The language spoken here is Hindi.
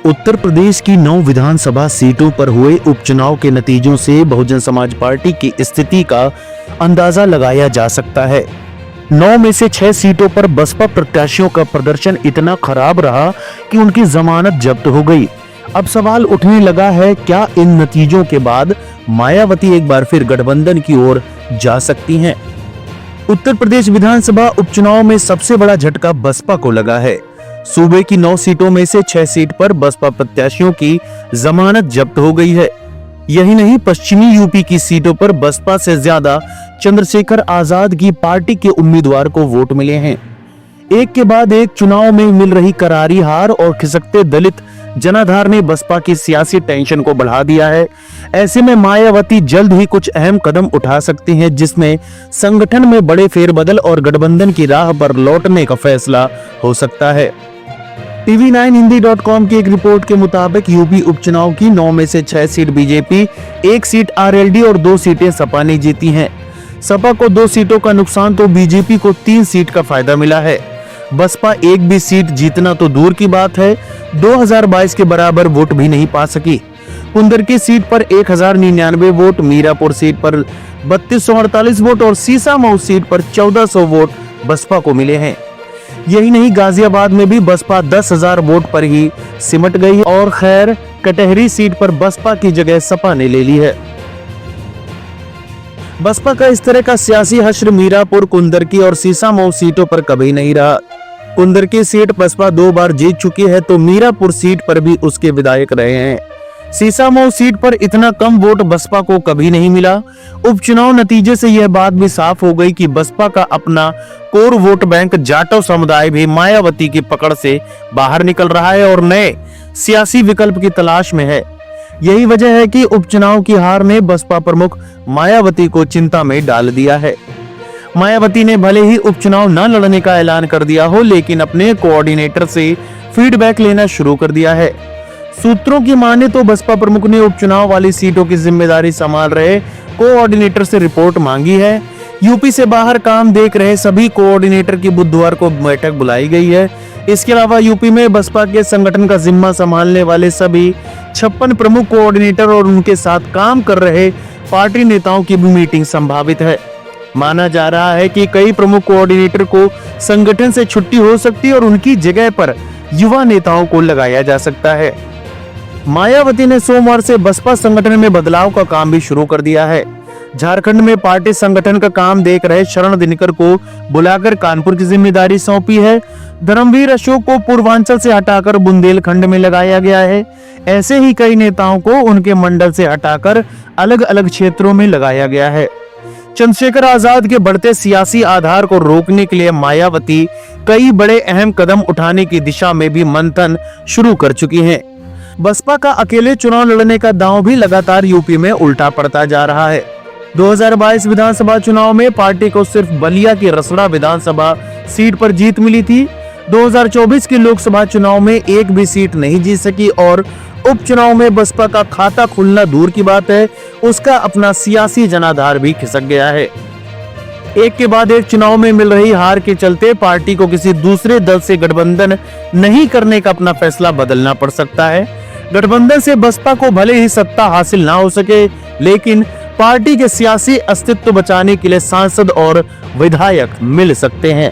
उत्तर प्रदेश की 9 विधानसभा सीटों पर हुए उपचुनाव के नतीजों से बहुजन समाज पार्टी की स्थिति का अंदाजा लगाया जा सकता है। 9 में से 6 सीटों पर बसपा प्रत्याशियों का प्रदर्शन इतना खराब रहा कि उनकी जमानत जब्त हो गई। अब सवाल उठने लगा है, क्या इन नतीजों के बाद मायावती एक बार फिर गठबंधन की ओर जा सकती हैं? उत्तर प्रदेश विधानसभा उपचुनाव में सबसे बड़ा झटका बसपा को लगा है। सूबे की 9 सीटों में से 6 सीट पर बसपा प्रत्याशियों की जमानत जब्त हो गई है। यही नहीं, पश्चिमी यूपी की सीटों पर बसपा से ज्यादा चंद्रशेखर आजाद की पार्टी के उम्मीदवार को वोट मिले हैं। एक के बाद एक चुनाव में मिल रही करारी हार और खिसकते दलित जनाधार ने बसपा की सियासी टेंशन को बढ़ा दिया है। ऐसे में मायावती जल्द ही कुछ अहम कदम उठा सकती हैं, जिसमें संगठन में बड़े फेरबदल और गठबंधन की राह पर लौटने का फैसला हो सकता है। TV9hindi.com की एक रिपोर्ट के मुताबिक यूपी उपचुनाव की 9 में से 6 सीट बीजेपी, 1 सीट आरएलडी और 2 सीटें सपा ने जीती हैं। सपा को 2 सीटों का नुकसान तो बीजेपी को 3 सीट का फायदा मिला है। बसपा एक भी सीट जीतना तो दूर की बात है, 2022 के बराबर वोट भी नहीं पा सकी। कुंदर की सीट पर 1099 वोट, मीरापुर सीट पर 3248 वोट और सीसामऊ सीट पर 1400 वोट बसपा को मिले हैं। यही नहीं, गाजियाबाद में भी बसपा 10,000 वोट पर ही सिमट गई और खैर कटहरी सीट पर बसपा की जगह सपा ने ले ली है। बसपा का इस तरह का सियासी हश्र मीरापुर, कुंदर की और सीसामऊ सीटों पर कभी नहीं रहा। कुंदर की सीट बसपा 2 बार जीत चुकी है तो मीरापुर सीट पर भी उसके विधायक रहे हैं। सीसामऊ सीट पर इतना कम वोट बसपा को कभी नहीं मिला। उपचुनाव नतीजे से यह बात भी साफ हो गई कि बसपा का अपना कोर वोट बैंक जाटव समुदाय भी मायावती की पकड़ से बाहर निकल रहा है और नए सियासी विकल्प की तलाश में है। यही वजह है कि उपचुनाव की हार ने बसपा प्रमुख मायावती को चिंता में डाल दिया है। मायावती ने भले ही उपचुनाव न लड़ने का ऐलान कर दिया हो, लेकिन अपने कोऑर्डिनेटर से फीडबैक लेना शुरू कर दिया है। सूत्रों की माने तो बसपा प्रमुख ने उपचुनाव वाली सीटों की जिम्मेदारी संभाल रहे कोऑर्डिनेटर से रिपोर्ट मांगी है। यूपी से बाहर काम देख रहे सभी कोऑर्डिनेटर की बुधवार को बैठक बुलाई गई है। इसके अलावा यूपी में बसपा के संगठन का जिम्मा संभालने वाले सभी 56 प्रमुख कोऑर्डिनेटर और उनके साथ काम कर रहे पार्टी नेताओं की भी मीटिंग संभावित है। माना जा रहा है कि कई प्रमुख कोऑर्डिनेटर को संगठन से छुट्टी हो सकती है और उनकी जगह पर युवा नेताओं को लगाया जा सकता है। मायावती ने सोमवार से बसपा संगठन में बदलाव का काम भी शुरू कर दिया है। झारखंड में पार्टी संगठन का काम देख रहे शरण दिनकर को बुलाकर कानपुर की जिम्मेदारी सौंपी है। धर्मवीर अशोक को पूर्वांचल से हटाकर बुंदेलखंड में लगाया गया है। ऐसे ही कई नेताओं को उनके मंडल से हटाकर अलग अलग क्षेत्रों में लगाया गया है। चंद्रशेखर आजाद के बढ़ते सियासी आधार को रोकने के लिए मायावती कई बड़े अहम कदम उठाने की दिशा में भी मंथन शुरू कर चुकी हैं। बसपा का अकेले चुनाव लड़ने का दांव भी लगातार यूपी में उल्टा पड़ता जा रहा है। 2022 विधानसभा चुनाव में पार्टी को सिर्फ बलिया की रसड़ा विधानसभा सीट पर जीत मिली थी। 2024 के लोकसभा चुनाव में एक भी सीट नहीं जीत सकी और उपचुनाव में बसपा का खाता खुलना दूर की बात है, उसका अपना सियासी जनाधार भी खिसक गया है। एक के बाद एक चुनाव में मिल रही हार के चलते पार्टी को किसी दूसरे दल से गठबंधन नहीं करने का अपना फैसला बदलना पड़ सकता है। गठबंधन से बसपा को भले ही सत्ता हासिल ना हो सके, लेकिन पार्टी के सियासी अस्तित्व बचाने के लिए सांसद और विधायक मिल सकते हैं।